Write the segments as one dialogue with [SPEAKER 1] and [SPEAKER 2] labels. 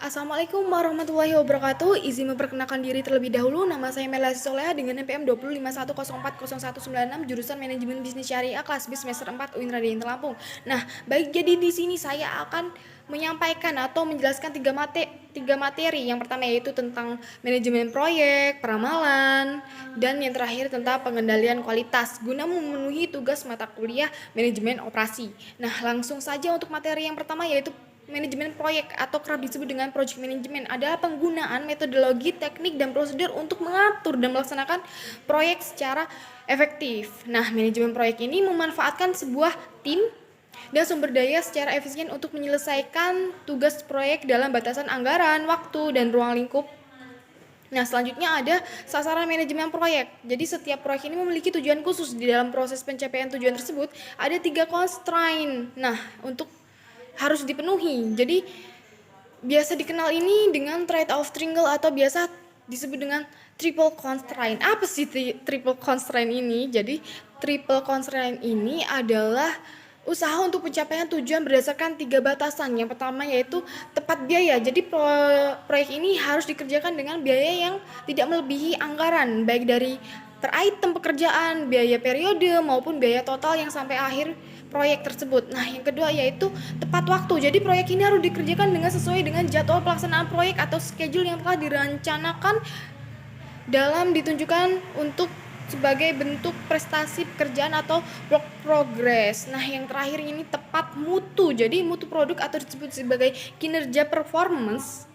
[SPEAKER 1] Assalamualaikum warahmatullahi wabarakatuh. Izin memperkenalkan diri terlebih dahulu. Nama saya Melasi Soleha dengan NPM 2051040196 jurusan Manajemen Bisnis Syariah kelas B semester 4 UIN Raden Lampung. Nah, baik, jadi di sini saya akan menyampaikan atau menjelaskan tiga materi. Yang pertama yaitu tentang manajemen proyek, peramalan, dan yang terakhir tentang pengendalian kualitas guna memenuhi tugas mata kuliah manajemen operasi. Nah, langsung saja untuk materi yang pertama yaitu manajemen proyek atau kerap disebut dengan project management adalah penggunaan metodologi, teknik, dan prosedur untuk mengatur dan melaksanakan proyek secara efektif. Nah, manajemen proyek ini memanfaatkan sebuah tim dan sumber daya secara efisien untuk menyelesaikan tugas proyek dalam batasan anggaran, waktu, dan ruang lingkup. Nah, selanjutnya ada sasaran manajemen proyek. Jadi setiap proyek ini memiliki tujuan khusus. Di dalam proses pencapaian tujuan tersebut ada 3 constraint. Nah, untuk harus dipenuhi. Jadi biasa dikenal ini dengan trade-off triangle atau biasa disebut dengan triple constraint. Apa sih triple constraint ini? Jadi triple constraint ini adalah usaha untuk pencapaian tujuan berdasarkan 3 batasan. Yang pertama yaitu tepat biaya. Jadi proyek ini harus dikerjakan dengan biaya yang tidak melebihi anggaran, baik dari per item pekerjaan, biaya periode maupun biaya total yang sampai akhir proyek tersebut. Nah, yang kedua yaitu tepat waktu. Jadi proyek ini harus dikerjakan dengan sesuai dengan jadwal pelaksanaan proyek atau schedule yang telah direncanakan dalam ditunjukkan untuk sebagai bentuk prestasi pekerjaan atau work progress. Nah, yang terakhir ini tepat mutu. Jadi mutu produk atau disebut sebagai kinerja performance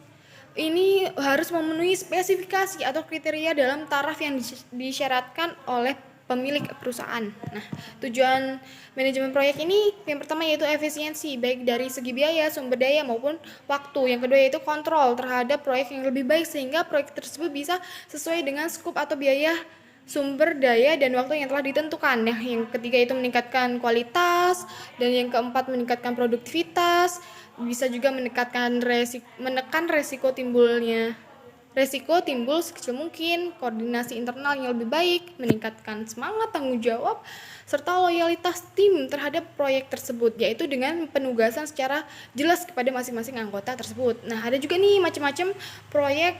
[SPEAKER 1] ini harus memenuhi spesifikasi atau kriteria dalam taraf yang disyaratkan oleh pemilik perusahaan. Nah, tujuan manajemen proyek ini yang pertama yaitu efisiensi, baik dari segi biaya, sumber daya maupun waktu. Yang kedua yaitu kontrol terhadap proyek yang lebih baik sehingga proyek tersebut bisa sesuai dengan skop atau biaya, sumber daya, dan waktu yang telah ditentukan. Nah, yang ketiga itu meningkatkan kualitas, dan yang keempat meningkatkan produktivitas, bisa juga menekan resiko timbul sekecil mungkin, koordinasi internal yang lebih baik, meningkatkan semangat tanggung jawab, serta loyalitas tim terhadap proyek tersebut, yaitu dengan penugasan secara jelas kepada masing-masing anggota tersebut. Nah, ada juga nih macam-macam proyek.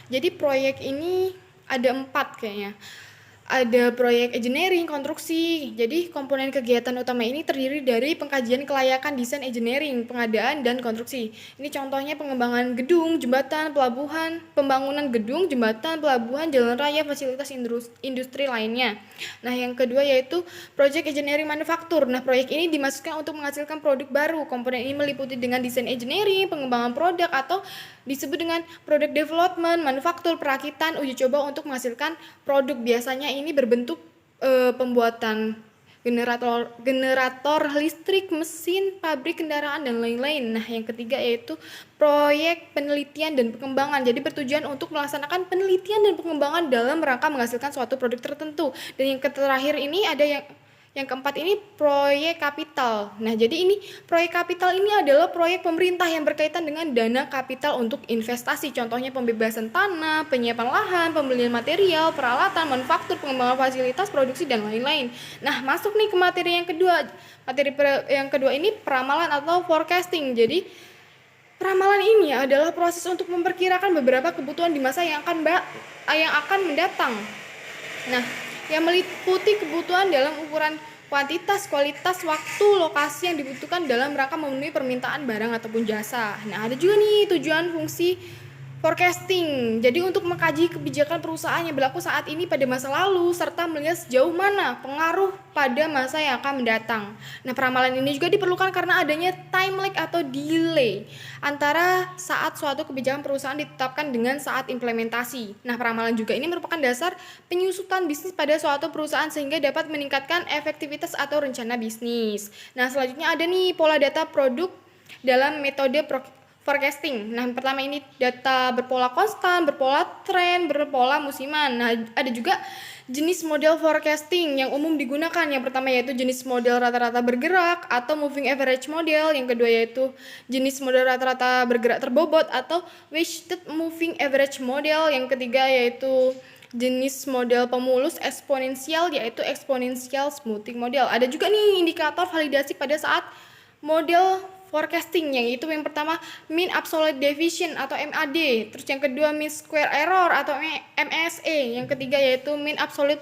[SPEAKER 1] Jadi proyek ini ada 4 kayaknya. Ada proyek engineering, konstruksi. Jadi komponen kegiatan utama ini terdiri dari pengkajian kelayakan desain engineering, pengadaan, dan konstruksi. Ini contohnya pengembangan gedung, jembatan, pelabuhan, pembangunan gedung, jembatan, pelabuhan, jalan raya, fasilitas industri lainnya. Nah, yang kedua yaitu project engineering manufaktur. Nah, proyek ini dimaksudkan untuk menghasilkan produk baru. Komponen ini meliputi dengan desain engineering, pengembangan produk atau disebut dengan product development, manufaktur, perakitan, uji coba untuk menghasilkan produk. Biasanya ini berbentuk pembuatan generator listrik, mesin, pabrik kendaraan, dan lain-lain. Nah, yang ketiga yaitu proyek penelitian dan pengembangan. Jadi bertujuan untuk melaksanakan penelitian dan pengembangan dalam rangka menghasilkan suatu produk tertentu. Dan yang terakhir ini ada yang keempat ini proyek kapital. Nah, jadi ini proyek kapital ini adalah proyek pemerintah yang berkaitan dengan dana kapital untuk investasi. Contohnya pembebasan tanah, penyiapan lahan, pembelian material, peralatan, manufaktur, pengembangan fasilitas produksi, dan lain-lain. Nah, masuk nih ke materi yang kedua. Materi yang kedua ini peramalan atau forecasting. Jadi peramalan ini adalah proses untuk memperkirakan beberapa kebutuhan di masa yang akan mendatang. Nah, yang meliputi kebutuhan dalam ukuran kuantitas, kualitas, waktu, lokasi yang dibutuhkan dalam rangka memenuhi permintaan barang ataupun jasa. Nah, ada juga nih tujuan fungsi forecasting. Jadi untuk mengkaji kebijakan perusahaan yang berlaku saat ini pada masa lalu serta melihat sejauh mana pengaruh pada masa yang akan mendatang. Nah, peramalan ini juga diperlukan karena adanya time lag atau delay antara saat suatu kebijakan perusahaan ditetapkan dengan saat implementasi. Nah, peramalan juga ini merupakan dasar penyusutan bisnis pada suatu perusahaan sehingga dapat meningkatkan efektivitas atau rencana bisnis. Nah, selanjutnya ada nih pola data produk dalam metode forecasting. Nah, pertama ini data berpola konstan, berpola tren, berpola musiman. Nah, ada juga jenis model forecasting yang umum digunakan. Yang pertama yaitu jenis model rata-rata bergerak atau moving average model. Yang kedua yaitu jenis model rata-rata bergerak terbobot atau weighted moving average model. Yang ketiga yaitu jenis model pemulus eksponensial yaitu exponential smoothing model. Ada juga nih indikator validasi pada saat model forecasting, yang itu yang pertama mean absolute deviation atau MAD, terus yang kedua mean square error atau MSE, yang ketiga yaitu mean absolute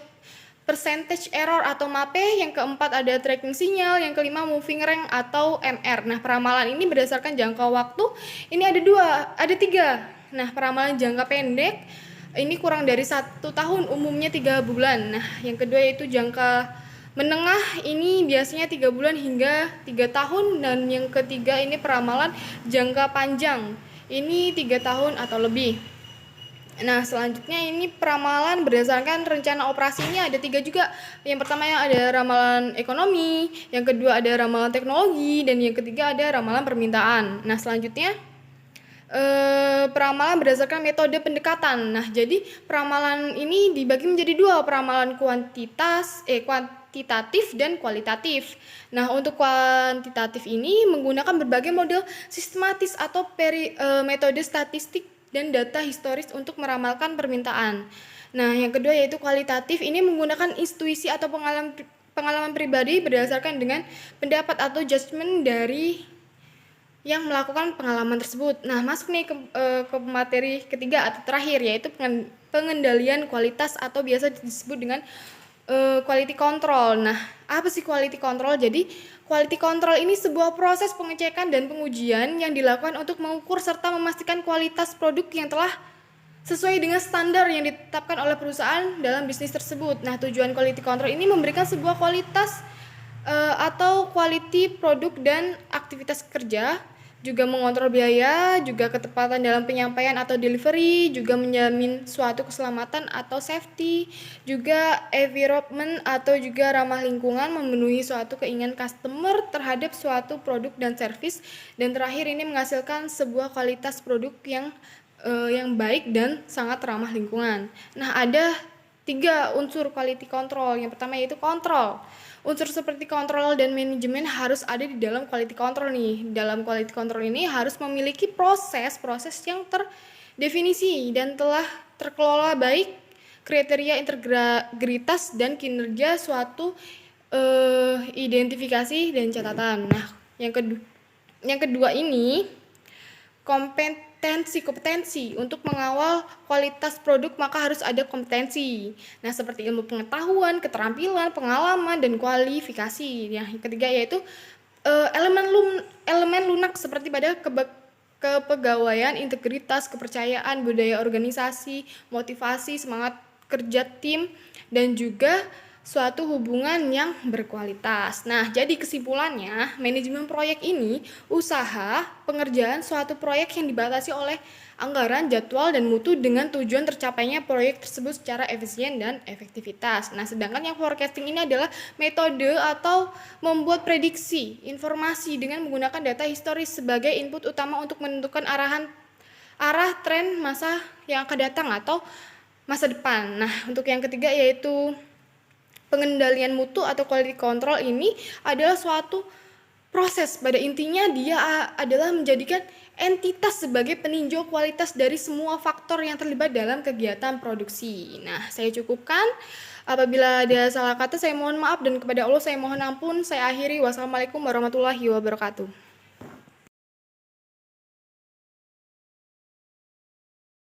[SPEAKER 1] percentage error atau MAPE, yang keempat ada tracking sinyal, yang kelima moving rank atau MR. Nah, peramalan ini berdasarkan jangka waktu ini ada tiga. Nah, peramalan jangka pendek ini kurang dari 1 tahun, umumnya 3 bulan. Nah, yang kedua yaitu jangka menengah, ini biasanya 3 bulan hingga 3 tahun, dan yang ketiga ini peramalan jangka panjang, ini 3 tahun atau lebih. Nah, selanjutnya ini peramalan berdasarkan rencana operasinya ada 3 juga. Yang pertama yang ada ramalan ekonomi, yang kedua ada ramalan teknologi, dan yang ketiga ada ramalan permintaan. Nah, selanjutnya peramalan berdasarkan metode pendekatan. Nah, jadi peramalan ini dibagi menjadi 2, peramalan kuantitatif dan kualitatif. Nah, untuk kuantitatif ini menggunakan berbagai model sistematis atau metode statistik dan data historis untuk meramalkan permintaan. Nah, yang kedua yaitu kualitatif, ini menggunakan intuisi atau pengalaman pribadi berdasarkan dengan pendapat atau judgement dari yang melakukan pengalaman tersebut. Nah, masuk nih ke materi ketiga atau terakhir, yaitu pengendalian kualitas atau biasa disebut dengan quality control. Nah, apa sih quality control? Jadi, quality control ini sebuah proses pengecekan dan pengujian yang dilakukan untuk mengukur serta memastikan kualitas produk yang telah sesuai dengan standar yang ditetapkan oleh perusahaan dalam bisnis tersebut. Nah, tujuan quality control ini memberikan sebuah kualitas atau quality produk dan aktivitas kerja, juga mengontrol biaya, juga ketepatan dalam penyampaian atau delivery, juga menjamin suatu keselamatan atau safety, juga environment atau juga ramah lingkungan, memenuhi suatu keinginan customer terhadap suatu produk dan service, dan terakhir ini menghasilkan sebuah kualitas produk yang baik dan sangat ramah lingkungan. Nah, ada 3 unsur quality control. Yang pertama yaitu kontrol. Unsur seperti kontrol dan manajemen harus ada di dalam quality control nih. Dalam quality control ini harus memiliki proses yang terdefinisi dan telah terkelola baik, kriteria integritas dan kinerja suatu identifikasi dan catatan. Nah, yang kedua ini kompetensi untuk mengawal kualitas produk, maka harus ada kompetensi. Nah, seperti ilmu pengetahuan, keterampilan, pengalaman, dan kualifikasi. Yang ketiga yaitu elemen lunak seperti pada kepegawaian, integritas, kepercayaan, budaya organisasi, motivasi, semangat kerja tim, dan juga suatu hubungan yang berkualitas. Nah, jadi kesimpulannya, manajemen proyek ini usaha pengerjaan suatu proyek yang dibatasi oleh anggaran, jadwal, dan mutu dengan tujuan tercapainya proyek tersebut secara efisien dan efektivitas. Nah, sedangkan yang forecasting ini adalah metode atau membuat prediksi informasi dengan menggunakan data historis sebagai input utama untuk menentukan arah tren masa yang akan datang atau masa depan. Nah, untuk yang ketiga yaitu pengendalian mutu atau quality control ini adalah suatu proses. Pada intinya dia adalah menjadikan entitas sebagai peninjau kualitas dari semua faktor yang terlibat dalam kegiatan produksi. Nah, saya cukupkan. Apabila ada salah kata saya mohon maaf, dan kepada Allah saya mohon ampun. Saya akhiri. Wassalamualaikum warahmatullahi wabarakatuh.